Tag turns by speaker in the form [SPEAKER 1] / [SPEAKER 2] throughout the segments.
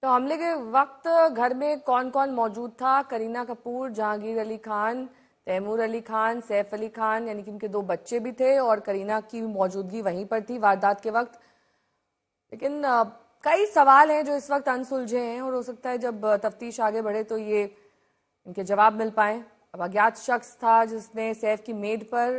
[SPEAKER 1] तो हमले के वक्त घर में कौन कौन मौजूद था? करीना कपूर, जहांगीर अली खान, तैमूर अली खान, सैफ अली खान, यानी कि उनके दो बच्चे भी थे और करीना की मौजूदगी वहीं पर थी वारदात के वक्त। लेकिन कई सवाल हैं जो इस वक्त अनसुलझे हैं और हो सकता है जब तफ्तीश आगे बढ़े तो ये इनके जवाब मिल पाए। अब अज्ञात शख्स था जिसने सैफ की मेड पर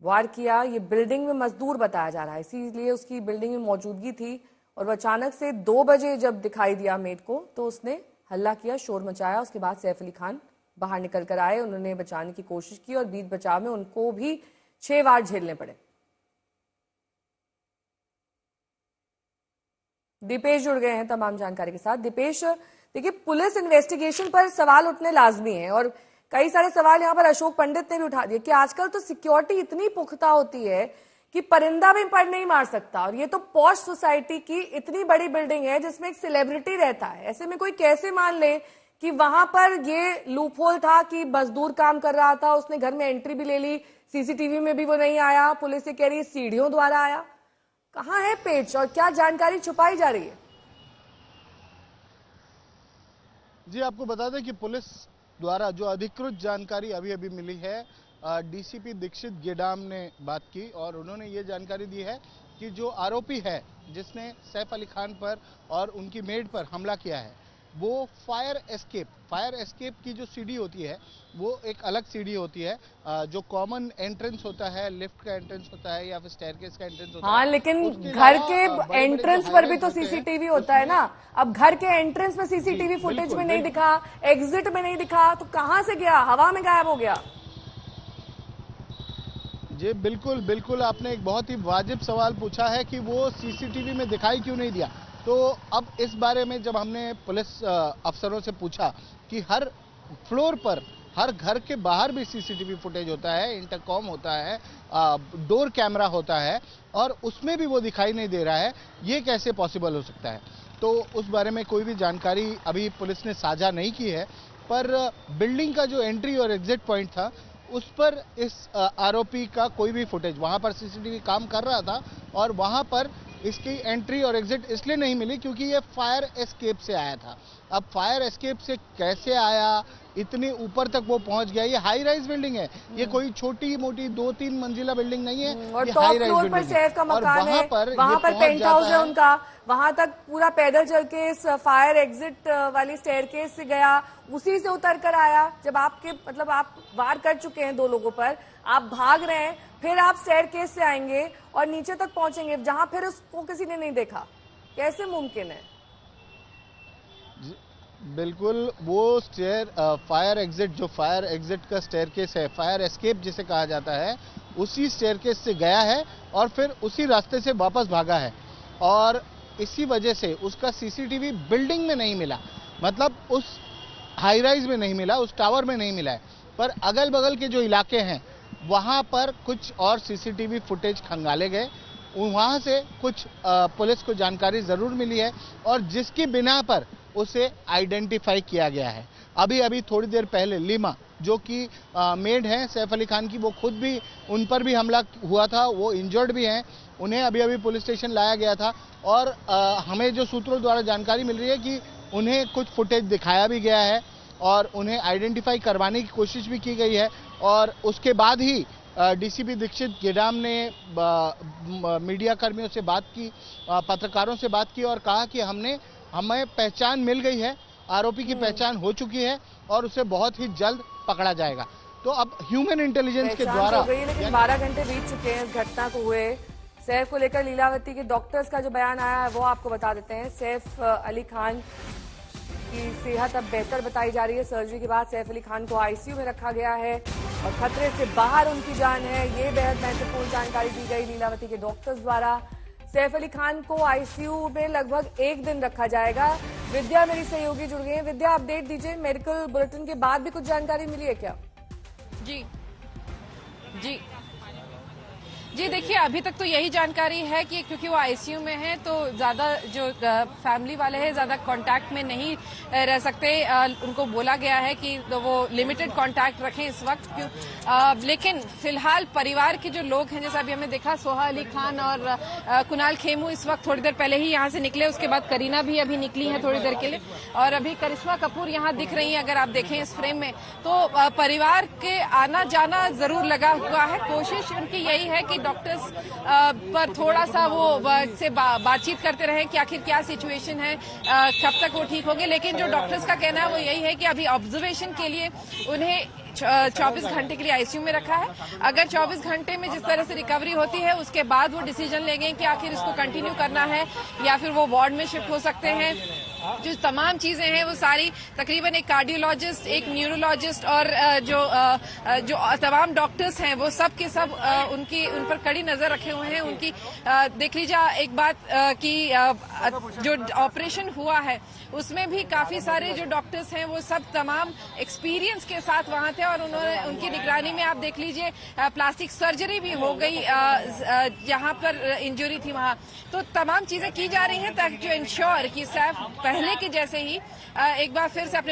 [SPEAKER 1] वार किया। ये बिल्डिंग में मजदूर बताया जा रहा है, इसीलिए उसकी बिल्डिंग में मौजूदगी थी और वह अचानक से 2 बजे जब दिखाई दिया मेड को तो उसने हल्ला किया, शोर मचाया। उसके बाद सैफ अली खान बाहर निकल कर आए, उन्होंने बचाने की कोशिश की और बीच बचाव में उनको भी 6 वार झेलने पड़े। दीपेश जुड़ गए हैं तमाम जानकारी के साथ। दीपेश, देखिए, पुलिस इन्वेस्टिगेशन पर सवाल उठने लाजमी है और कई सारे सवाल यहाँ पर अशोक पंडित ने भी उठा दिए कि आजकल तो सिक्योरिटी इतनी पुख्ता होती है कि परिंदा भी पर नहीं मार सकता, और ये तो पॉश सोसाइटी की इतनी बड़ी बिल्डिंग है जिसमें एक सेलिब्रिटी रहता है। ऐसे में कोई कैसे मान ले कि वहां पर ये लूपहोल था कि मजदूर काम कर रहा था, उसने घर में एंट्री भी ले ली, सीसीटीवी में भी वो नहीं आया, पुलिस ये कह रही है सीढ़ियों द्वारा आया। कहाँ है पेच और क्या जानकारी छुपाई जा रही है?
[SPEAKER 2] जी, आपको बता दें कि पुलिस द्वारा जो अधिकृत जानकारी अभी अभी मिली है, डीसीपी दीक्षित गेडाम ने बात की और उन्होंने ये जानकारी दी है कि जो आरोपी है जिसने सैफ अली खान पर और उनकी मेड पर हमला किया है वो फायर एस्केप की जो सीढ़ी होती है वो एक अलग सीढ़ी होती है, जो कॉमन एंट्रेंस होता है, लिफ्ट का एंट्रेंस होता है या फिर स्टेयरकेस का एंट्रेंस होता है।
[SPEAKER 1] हाँ, लेकिन घर के एंट्रेंस पर भी तो सीसीटीवी होता है ना। अब घर के एंट्रेंस में सीसीटीवी फुटेज में नहीं दिखा, एग्जिट में नहीं दिखा, तो कहां से गया? हवा में गायब हो गया।
[SPEAKER 2] जी बिल्कुल बिल्कुल, आपने एक बहुत ही वाजिब सवाल पूछा है कि वो सीसीटीवी में दिखाई क्यों नहीं दिया। तो अब इस बारे में जब हमने पुलिस अफसरों से पूछा कि हर फ्लोर पर, हर घर के बाहर भी सीसीटीवी फुटेज होता है, इंटरकॉम होता है, डोर कैमरा होता है और उसमें भी वो दिखाई नहीं दे रहा है, ये कैसे पॉसिबल हो सकता है? तो उस बारे में कोई भी जानकारी अभी पुलिस ने साझा नहीं की है, पर बिल्डिंग का जो एंट्री और एग्जिट पॉइंट था उस पर इस आरोपी का कोई भी फुटेज, वहां पर सीसीटीवी काम कर रहा था और वहां पर इसकी एंट्री और एग्जिट इसलिए नहीं मिली क्योंकि ये फायर एस्केप से आया था। अब फायर एस्केप से कैसे आया, इतनी ऊपर तक वो पहुंच गया? ये हाई राइज बिल्डिंग है, ये कोई छोटी मोटी 2-3 मंजिला बिल्डिंग नहीं है,
[SPEAKER 1] और
[SPEAKER 2] ये
[SPEAKER 1] टॉप
[SPEAKER 2] हाई राइज
[SPEAKER 1] फ्लोर पर
[SPEAKER 2] बिल्डिंग है।
[SPEAKER 1] सैफ का मकान है, वहां पर पेंट हाउस है
[SPEAKER 2] है
[SPEAKER 1] उनका, वहां तक पूरा पैदल चल के इस फायर एग्जिट वाली स्टेयरकेस से गया, उसी से उतर कर आया। जब आपके मतलब आप वार कर चुके हैं 2 लोगों पर, आप भाग रहे हैं, फिर आप स्टेयरकेस से आएंगे और नीचे तक पहुंचेंगे जहां फिर उसको किसी ने नहीं देखा। कैसे मुमकिन है?
[SPEAKER 2] बिल्कुल, वो फायर एग्जिट, जो फायर एग्जिट का स्टेयरकेस है, फायर एस्केप जिसे कहा जाता है, उसी स्टेयरकेस से गया है और फिर उसी रास्ते से वापस भागा है और इसी वजह से उसका सीसीटीवी बिल्डिंग में नहीं मिला, मतलब उस हाई राइज में नहीं मिला, उस टावर में नहीं मिला है, पर अगल बगल के जो इलाके हैं वहां पर कुछ और सीसीटीवी फुटेज खंगाले गए, वहां से कुछ पुलिस को जानकारी जरूर मिली है और जिसकी बिना पर उसे आइडेंटिफाई किया गया है। अभी अभी थोड़ी देर पहले लीमा, जो कि मेड है सैफ अली खान की, वो खुद भी, उन पर भी हमला हुआ था, वो इंजर्ड भी हैं, उन्हें अभी अभी पुलिस स्टेशन लाया गया था और हमें जो सूत्रों द्वारा जानकारी मिल रही है कि उन्हें कुछ फुटेज दिखाया भी गया है और उन्हें आइडेंटिफाई करवाने की कोशिश भी की गई है और उसके बाद ही डीसीपी दीक्षित गेडाम ने मीडिया कर्मियों से बात की, पत्रकारों से बात की और कहा कि हमें पहचान मिल गई है, आरोपी की पहचान हो चुकी है और उसे बहुत ही जल्द पकड़ा जाएगा। तो अब ह्यूमन इंटेलिजेंस के द्वारा,
[SPEAKER 1] लेकिन 12 घंटे बीत चुके हैं इस घटना को हुए। सैफ को लेकर लीलावती के डॉक्टर्स का जो बयान आया है वो आपको बता देते हैं। सैफ अली खान की सेहत अब बेहतर बताई जा रही है। सर्जरी के बाद सैफ अली खान को आईसीयू में रखा गया है और खतरे से बाहर उनकी जान है, ये बेहद महत्वपूर्ण जानकारी दी गई लीलावती के डॉक्टर्स द्वारा। सैफ अली खान को आईसीयू में लगभग 1 दिन रखा जाएगा। विद्या मेरी सहयोगी जुड़ गई है। विद्या, अपडेट दीजिए, मेडिकल बुलेटिन के बाद भी कुछ जानकारी मिली है क्या?
[SPEAKER 3] जी जी जी देखिए, अभी तक तो यही जानकारी है कि क्योंकि वो आईसीयू में है तो ज्यादा जो फैमिली वाले हैं ज्यादा कांटेक्ट में नहीं रह सकते। उनको बोला गया है कि वो लिमिटेड कांटेक्ट रखें इस वक्त। लेकिन फिलहाल परिवार के जो लोग हैं, जैसा अभी हमने देखा सोहा अली खान और कुणाल खेमू इस वक्त थोड़ी देर पहले ही यहाँ से निकले, उसके बाद करीना भी अभी निकली है थोड़ी देर के लिए, और अभी करिश्मा कपूर यहाँ दिख रही है। अगर आप देखें इस फ्रेम में तो परिवार के आना जाना जरूर लगा हुआ है। कोशिश उनकी यही है कि डॉक्टर्स पर थोड़ा सा वो से बातचीत करते रहे कि आखिर क्या सिचुएशन है, कब तक वो ठीक होंगे। लेकिन जो डॉक्टर्स का कहना है वो यही है कि अभी ऑब्जर्वेशन के लिए उन्हें 24 घंटे के लिए आईसीयू में रखा है। अगर 24 घंटे में जिस तरह से रिकवरी होती है उसके बाद वो डिसीजन लेंगे कि आखिर इसको कंटिन्यू करना है या फिर वो वार्ड में शिफ्ट हो सकते हैं। जो तमाम चीजें हैं वो सारी तकरीबन एक कार्डियोलॉजिस्ट, एक न्यूरोलॉजिस्ट और जो तमाम डॉक्टर्स हैं वो सब के सब उन पर कड़ी नजर रखे हुए हैं। उनकी देख लीजिए एक बात कि जो ऑपरेशन हुआ है उसमें भी काफी सारे जो डॉक्टर्स हैं वो सब तमाम एक्सपीरियंस के साथ वहां थे और उन्होंने उनकी निगरानी में आप देख लीजिए प्लास्टिक सर्जरी भी हो गई जहां पर इंजरी थी वहां। तो तमाम चीजें की जा रही हैं ताकि जो इंश्योर कि सैफ पहले के जैसे ही एक बार फिर से अपने